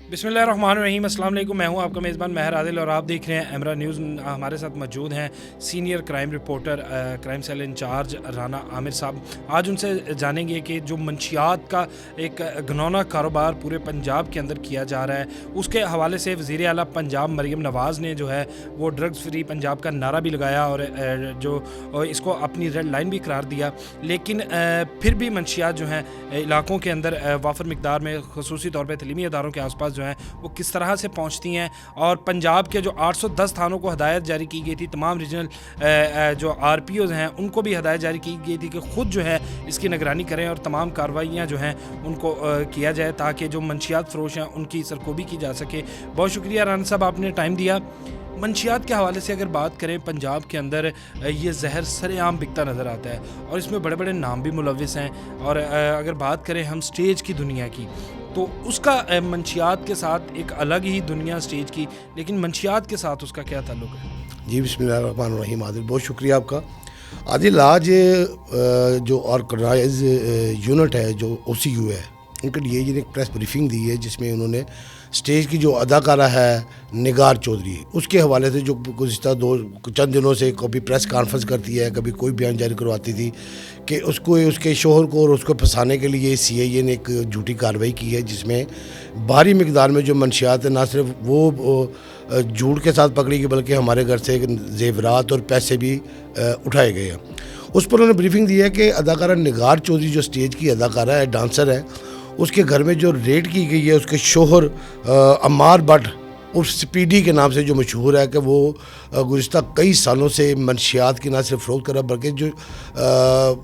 बिस्मिल्लाहिर्रहमानिर्रहीम। अस्सलाम वालेकुम। मैं हूं आपका मेज़बान महर आदिल और आप देख रहे हैं एमरा न्यूज़। हमारे साथ मौजूद हैं senior crime reporter crime cell incharge Rana Aamir साहब। आज उनसे जानेंगे कि जो मंशियात का एक घिनौना कारोबार पूरे पंजाब के अंदर किया जा रहा है, उसके हवाले से वज़ीर आला पंजाब मरीम नवाज़ ने जो है वो ड्रग्स फ्री पंजाब का नारा भी लगाया और जो इसको अपनी रेड लाइन भी करार दिया। लेकिन फिर भी मंशियात जो हैं इलाकों के अंदर वाफर मिकदार में ख़ुसूसी तौर पर तलीमी अदारों के आसपास जो हैं वो किस तरह से पहुंचती हैं, और पंजाब के जो 810 थानों को हदायत जारी की गई थी, तमाम रीजनल जो आरपीओज़ हैं उनको भी हदायत जारी की गई थी कि ख़ुद जो है इसकी निगरानी करें और तमाम कार्रवाइयाँ जो हैं उनको किया जाए ताकि जो मंशियात फ़रोश हैं उनकी सरकोबी की जा सके। बहुत शुक्रिया राना साहब, आपने टाइम दिया। मंशियात के हवाले से अगर बात करें, पंजाब के अंदर ये जहर सरेआम बिकता नज़र आता है और इसमें बड़े बड़े नाम भी मुलविस हैं। और अगर बात करें हम स्टेज की दुनिया की, तो उसका मंशियात के साथ एक अलग ही दुनिया स्टेज की, लेकिन मंशियात के साथ उसका क्या ताल्लुक़ है? जी, बिस्मिल्लाहिर्रहमानिर्रहीम। आदिल, बहुत शुक्रिया आपका। आदिल, आज जो ऑर्गेनाइज यूनिट है जो OCU है, उनके लिए एक प्रेस ब्रीफिंग दी है जिसमें उन्होंने स्टेज की जो अदाकारा है निगार चौधरी, उसके हवाले से जो गुज़िश्ता चंद दिनों से कभी प्रेस कॉन्फ्रेंस करती है, कभी कोई बयान जारी करवाती थी कि उसको उसके शोहर को और उसको फंसाने के लिए CIA ने एक झूठी कार्रवाई की है जिसमें भारी मिकदार में जो मंशियात है ना सिर्फ वो झूठ के साथ पकड़ी गई बल्कि हमारे घर से जेवरात और पैसे भी उठाए गए हैं। उस पर उन्होंने ब्रीफिंग दी है कि अदाकारा निगार चौधरी जो स्टेज की अदाकारा है, डांसर है, उसके घर में जो रेड की गई है, उसके शोहर अम्मार भट्ट उर्फ स्पीडी के नाम से जो मशहूर है कि वो गुज़िश्ता कई सालों से मंशियात की ना सिर्फ फ़रोख्त कर रहा बल्कि जो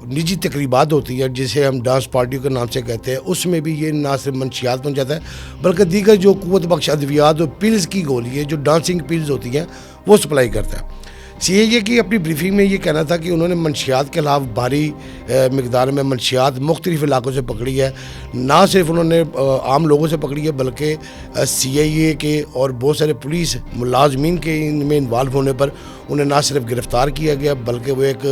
निजी तकरीबात होती है जिसे हम डांस पार्टियों के नाम से कहते हैं, उसमें भी ये ना सिर्फ मंशियात पहुँच जाता है बल्कि दीगर जो क़ुव्वत बख्श अद्वियात और पिल्स की गोली है, जो डांसिंग पिल्स होती हैं, वो सप्लाई करता है। CIA की अपनी ब्रीफिंग में ये कहना था कि उन्होंने मंशियात के खिलाफ भारी मिकदार में मंशियात मुख्तलिफ इलाकों से पकड़ी है। ना सिर्फ उन्होंने आम लोगों से पकड़ी है बल्कि CIA के और बहुत सारे पुलिस मुलाजमीन के इनमें इन्वॉल्व होने पर उन्हें ना सिर्फ गिरफ़्तार किया गया बल्कि वो एक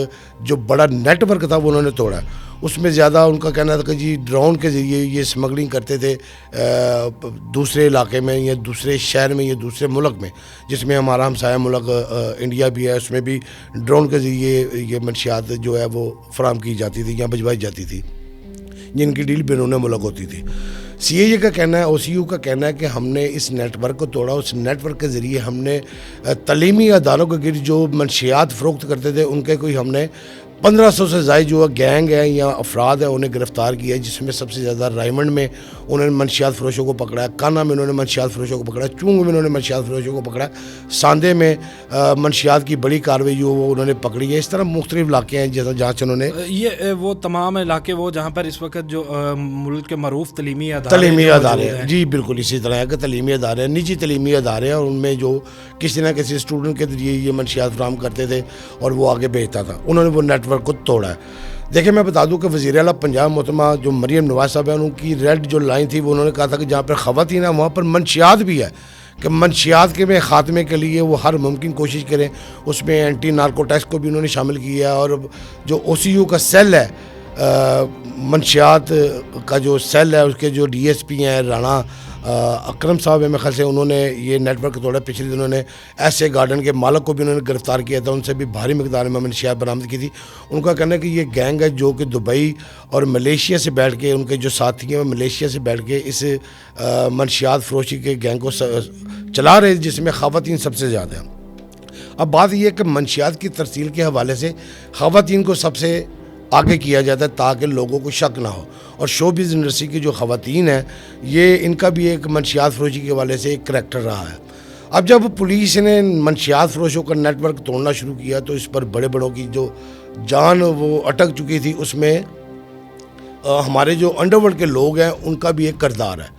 जो बड़ा नेटवर्क था वो उन्होंने तोड़ा है। उसमें ज़्यादा उनका कहना था कि जी ड्रोन के ज़रिए ये स्मगलिंग करते थे दूसरे इलाके में या दूसरे शहर में या दूसरे मुल्क में, जिसमें हमारा हमसाया मुल्क इंडिया भी है, उसमें भी ड्रोन के ज़रिए ये मंशियात जो है वो फराहम की जाती थी या भिजवाई जाती थी, जिनकी डील बैरून मुल्क होती थी। CIA का कहना है, OCU का कहना है कि हमने इस नेटवर्क को तोड़ा। उस नेटवर्क के ज़रिए हमने तलीमी अदारों के गिर्द जो मंशियात फ़रोख्त करते थे उनके कोई हमने 1500 से ज़ायद जो गैंग है या अफराद है उन्हें गिरफ़्तार किया है, जिसमें सबसे ज़्यादा रायमंड में उन्होंने मंशियात फ़रोशों को पकड़ा है, काना में उन्होंने मंशियात फ़रोशों को पकड़ा है, चूंग में उन्होंने मंशियात फ़रोशों को पकड़ा है, सांदे में मंशियात की बड़ी कार्रवाई जो वो उन्होंने पकड़ी है। इस तरह मुख्तलिफ इलाके हैं जहाँ से उन्होंने ये वो तमाम इलाके वो जहाँ पर इस वक्त जो मुल्क के मरूफ तलीमी अदारे हैं। जी बिल्कुल, इसी तरह है कि तलीमी अदारे, निजी तलीमी अदारे हैं और उनमें जो किसी न किसी स्टूडेंट के जरिए ये मंशियात फराहम करते थे और वो आगे भेजता था, उन्होंने वो नेटवर्क को तोड़ा है। देखिए, मैं बता दूं कि वज़ीर आला पंजाब मोहतरमा जो मरीम नवाज़ साहब हैं, उनकी रेड जो लाइन थी वो उन्होंने कहा था कि जहाँ पर ख़वातीन है वहाँ पर मंशियात भी है, कि मंशियात के में ख़ात्मे के लिए वो हर मुमकिन कोशिश करें। उसमें एंटी नार्को टेस्ट को भी उन्होंने शामिल किया है और जो OCU का सेल है, मंशियात का जो सेल है, उसके जो DSP हैं राणा अकरम साहब है, मेरे ख्याल से उन्होंने ये नेटवर्क तोड़ा। पिछले दिनों ने ऐसे गार्डन के मालिक को भी उन्होंने गिरफ़्तार किया था, उनसे भी भारी मिकदार में मंशियात बरामद की थी। उनका कहना है कि ये गैंग है जो कि दुबई और मलेशिया से बैठ के, उनके जो साथी हैं मलेशिया से बैठ के इस मंशियात फ़रोशी के गैंग को चला रहे, जिसमें ख़वातीन सबसे ज़्यादा हैं। अब बात यह है कि मंशियात की तरसील के हवाले से ख़वातीन को सबसे आगे किया जाता है ताकि लोगों को शक ना हो, और शोबिज़ इंडस्ट्री की जो ख़वातीन हैं ये इनका भी एक मंशियात फ़रोशी के हवाले से एक करैक्टर रहा है। अब जब पुलिस ने मंशियात फ़रोशों का नेटवर्क तोड़ना शुरू किया तो इस पर बड़े बड़ों की जो जान वो अटक चुकी थी, उसमें हमारे जो अंडरवर्ल्ड के लोग हैं उनका भी एक किरदार है।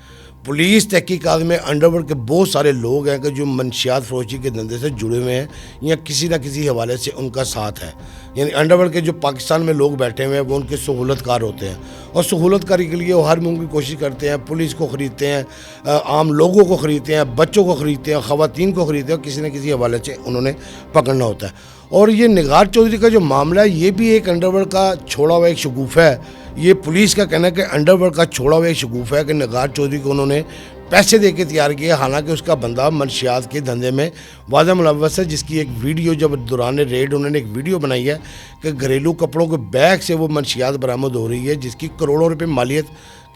पुलिस तहकीकात में अंडरवर्ल्ड के बहुत सारे लोग हैं कि जो मंशियात फ़रोशी के धंधे से जुड़े हुए हैं या किसी न किसी हवाले से उनका साथ है। यानी अंडरवर्ल्ड के जो पाकिस्तान में लोग बैठे हुए हैं वो उनके सहूलतकार होते हैं और सहूलतकारी के लिए वो हर मुमकिन कोशिश करते हैं, पुलिस को ख़रीदते हैं, आम लोगों को ख़रीदते हैं, बच्चों को ख़रीदते हैं, ख़वातीन को ख़रीदते हैं, किसी न किसी हवाले से उन्होंने पकड़ना होता है। और ये निगार चौधरी का जो मामला है ये भी एक अंडरवर्ल्ड का छोड़ा हुआ एक शगुफ़ा है। ये पुलिस का कहना है कि अंडरवर्ल्ड का छोड़ा हुआ एक शगुफ़ा है कि निगार चौधरी को उन्होंने पैसे दे के तैयार किया, हालांकि उसका बंदा मनशियात के धंधे में वाज़ह मुलव्वस है, जिसकी एक वीडियो जब दौरान रेड उन्होंने एक वीडियो बनाई है कि घरेलू कपड़ों के बैग से वो मनशियात बरामद हो रही है, जिसकी करोड़ों रुपए मालियत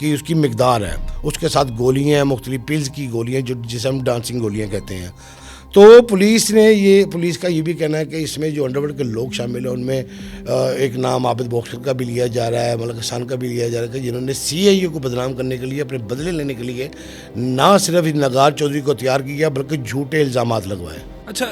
की उसकी मिकदार है। उसके साथ गोलियाँ हैं, मुख्तलिफ पिल्स की गोलियाँ, जो जिसे हम डांसिंग गोलियाँ कहते हैं। तो पुलिस का ये भी कहना है कि इसमें जो अंडरवर्ल्ड के लोग शामिल हैं उनमें एक नाम आबिद बॉक्सर का भी लिया जा रहा है, मलिक हसन का भी लिया जा रहा है, कि जिन्होंने CIA को बदनाम करने के लिए, अपने बदले लेने के लिए ना सिर्फ नगार चौधरी को तैयार किया बल्कि झूठे इल्ज़ामात लगवाए। अच्छा,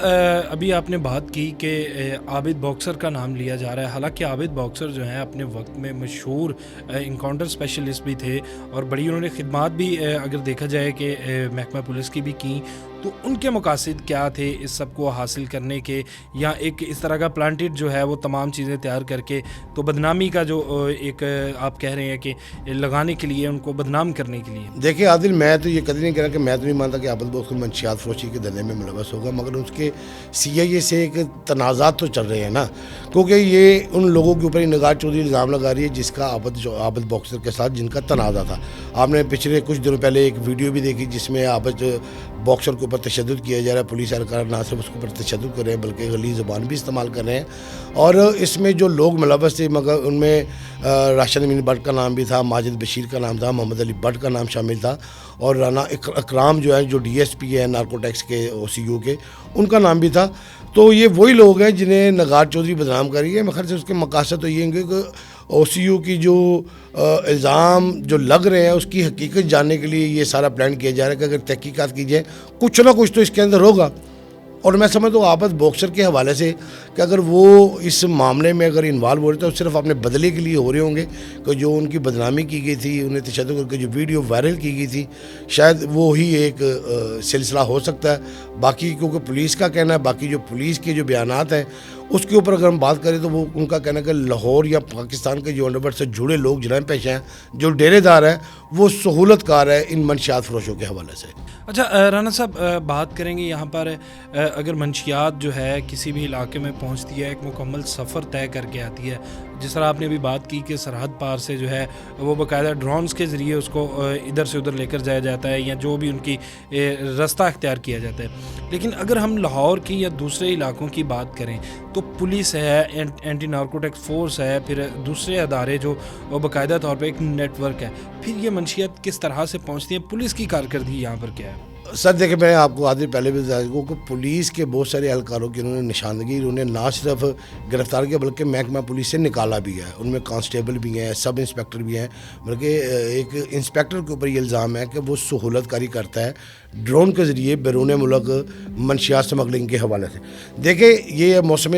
अभी आपने बात की कि आबिद बॉक्सर का नाम लिया जा रहा है। हालांकि आबिद बॉक्सर जो हैं अपने वक्त में मशहूर इनकाउंटर स्पेशलिस्ट भी थे और बड़ी उन्होंने खिदमात भी अगर देखा जाए कि महकमा पुलिस की भी की। तो उनके मकासद क्या थे इस सब को हासिल करने के, या एक इस तरह का प्लांटेड जो है वो तमाम चीज़ें तैयार करके तो बदनामी का जो एक आप कह रहे हैं कि लगाने के लिए, उनको बदनाम करने के लिए? देखिए आदिल, मैं तो ये कभी नहीं कह रहा कि मैं तो नहीं मानता कि आबिद बॉक्सर मनशियात फरोशी के धंधे में मुलव्वस होगा, मगर उसके CIA से एक तनाज़ात तो चल रहे हैं ना, क्योंकि ये उन लोगों के ऊपर ही नगार चौधरी इल्ज़ाम लगा रही है जिसका आबिद बॉक्सर के साथ जिनका तनाज़ा था। आपने पिछले कुछ दिनों पहले एक वीडियो भी देखी जिसमें आबिद बॉक्सर के ऊपर तशद्दुद किया जा रहा है। पुलिस एहलकार ना सिर्फ उसके ऊपर तशद्दुद कर रहे हैं बल्कि गली ज़बान भी इस्तेमाल कर रहे हैं। और इसमें जो लोग मुलव्वस थे, मगर उनमें राशिद अमीन भट्ट का नाम भी था, माजिद बशीर का नाम था, मोहम्मद अली भट्ट का नाम शामिल था, और राना अकराम जो है, जो DSP है नार्कोटिक्स के OCU के, उनका नाम भी था। तो ये वही लोग हैं जिन्हें नगार चौधरी बदनाम कर रही है। मेरे ख्याल से उसके मकासद तो ये होंगे कि OCU की जो इल्ज़ाम जो लग रहे हैं उसकी हकीकत जानने के लिए ये सारा प्लान किया जा रहा है कि अगर तहकीकात की जाए कुछ ना कुछ तो इसके अंदर होगा। और मैं समझता हूँ आबिद बॉक्सर के हवाले से कि अगर वो इस मामले में अगर इन्वॉल्व हो रहे तो सिर्फ अपने बदले के लिए हो रहे होंगे, कि जो उनकी बदनामी की गई थी, उन्हें तशद्दुद करके जो वीडियो वायरल की गई थी, शायद वो ही एक सिलसिला हो सकता है। बाकी क्योंकि पुलिस का कहना है, बाकी जो पुलिस के जो बयानात हैं उसके ऊपर अगर हम बात करें तो वो उनका कहना है कि लाहौर या पाकिस्तान के जो अंडरवर्ल्ड से जुड़े लोग जराइम पेशा हैं, जो डेरेदार हैं, वो सहूलतकार है इन मनशियात फरोशों के हवाले से। अच्छा राना साहब, बात करेंगे यहाँ पर अगर मंशियात जो है किसी भी इलाके में पहुँचती है, एक मुकम्मल सफ़र तय करके आती है। जिस तरह आपने अभी बात की कि सरहद पार से जो है वो बाकायदा ड्रोन्स के ज़रिए उसको इधर से उधर लेकर जाया जाता है, या जो भी उनकी रास्ता अख्तियार किया जाता है। लेकिन अगर हम लाहौर की या दूसरे इलाकों की बात करें तो पुलिस है, एंटी नार्कोटिक्स फोर्स है, फिर दूसरे अदारे जो बाकायदा तौर पर एक नेटवर्क है, फिर ये मंशियात किस तरह से पहुँचती है? पुलिस की कारकर्दगी यहाँ पर क्या है? सर देखिए, मैं आपको आदि पहले भी बताया कि पुलिस के बहुत सारे एहलकारों की उन्होंने निशानदगी, उन्हें ना सिर्फ गिरफ्तार किया बल्कि महकमा पुलिस से निकाला भी है। उनमें कांस्टेबल भी हैं, सब इंस्पेक्टर भी हैं, बल्कि एक इंस्पेक्टर के ऊपर ये इल्ज़ाम है कि वो सहूलतकारी करता है ड्रोन के ज़रिए बैरून मुल्क मंशियात स्मगलिंग के हवाले से। देखिए, ये मौसम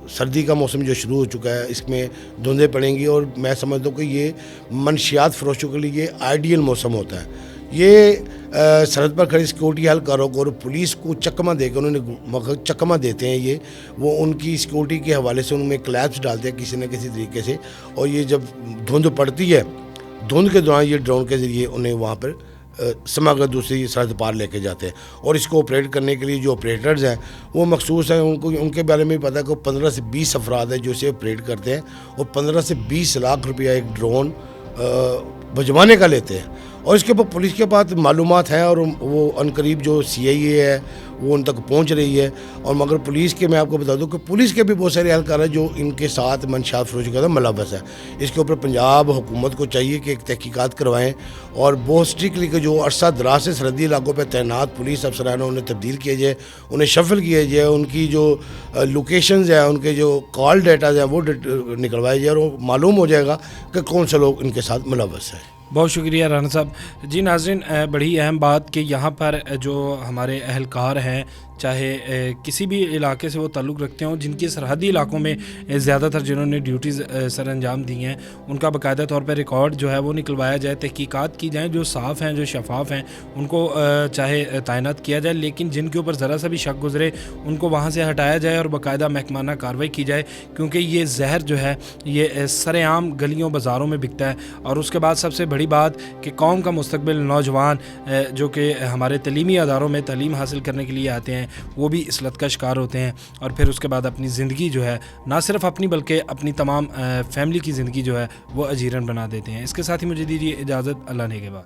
सर्दी का मौसम जो शुरू हो चुका है, इसमें धुंधें पड़ेंगी और मैं समझता हूँ कि ये मंशियात फरोशों के लिए आइडियल मौसम होता है। ये सरहद पर खड़ी सिक्योरिटी एहलकारों को और पुलिस को चकमा देकर उन्होंने चकमा देते हैं। ये वो उनकी सिक्योरिटी के हवाले से उनमें क्लैप्स डालते हैं किसी न किसी तरीके से, और ये जब धुंध पड़ती है, धुंध के दौरान ये ड्रोन के ज़रिए उन्हें वहाँ पर समग्र दूसरी सरहद पार लेके जाते हैं। और इसको ऑपरेट करने के लिए जो ऑपरेटर्स हैं वो मखसूस हैं, उनको उनके बारे में पता है कि 15 से 20 अफराद हैं जो इसे ऑपरेट करते हैं, और 15 से 20 लाख रुपया एक ड्रोन भजवाने का लेते हैं। और इसके ऊपर पुलिस के पास मालूमात हैं और वो अनकरीब जो CIA है वो उन तक पहुंच रही है। और मगर पुलिस के, मैं आपको बता दूं कि पुलिस के भी बहुत सारे एहलकार हैं जो इनके साथ मंशियात फरोशी का मुलव्वस है। इसके ऊपर पंजाब हुकूमत को चाहिए कि एक तहकीकात करवाएं और बहुत स्ट्रिक्टली कि जो अरसा दराज से सरहदी इलाकों पर तैनात पुलिस अफसरान उन्हें तब्दील किया जाए, उन्हें शफल किया जाए, उनकी जो लोकेशंस हैं, उनके जो कॉल डेटाज हैं वो निकलवाए जाए, और मालूम हो जाएगा कि कौन से लोग इनके साथ मुलव्वस हैं। बहुत शुक्रिया राना साहब। जी नाज़रीन, बड़ी अहम बात कि यहाँ पर जो हमारे एहलकार हैं, चाहे किसी भी इलाके से वो ताल्लुक़ रखते हों, जिनकी सरहदी इलाकों में ज़्यादातर जिन्होंने ड्यूटीज़ सर अंजाम दी हैं, उनका बाकायदा तौर पर रिकॉर्ड जो है वो निकलवाया जाए, तहकीकात की जाए, जो साफ़ हैं, जो शफाफ हैं, उनको चाहे तैनात किया जाए, लेकिन जिनके ऊपर ज़रा सा भी शक गुजरे उनको वहाँ से हटाया जाए और बाकायदा महकमाना कार्रवाई की जाए, क्योंकि ये जहर जो है ये सरेआम गलियों बाज़ारों में बिकता है। और उसके बाद सबसे बड़ी बात कि कौम का मुस्तकबिल नौजवान जो कि हमारे तलीमी अदारों में तालीम हासिल करने के लिए आते हैं, वो भी इस लत का शिकार होते हैं, और फिर उसके बाद अपनी ज़िंदगी जो है, ना सिर्फ अपनी बल्कि अपनी तमाम फैमिली की ज़िंदगी जो है वो अजीरन बना देते हैं। इसके साथ ही मुझे दीजिए इजाज़त, अल्लाह ने के बाद।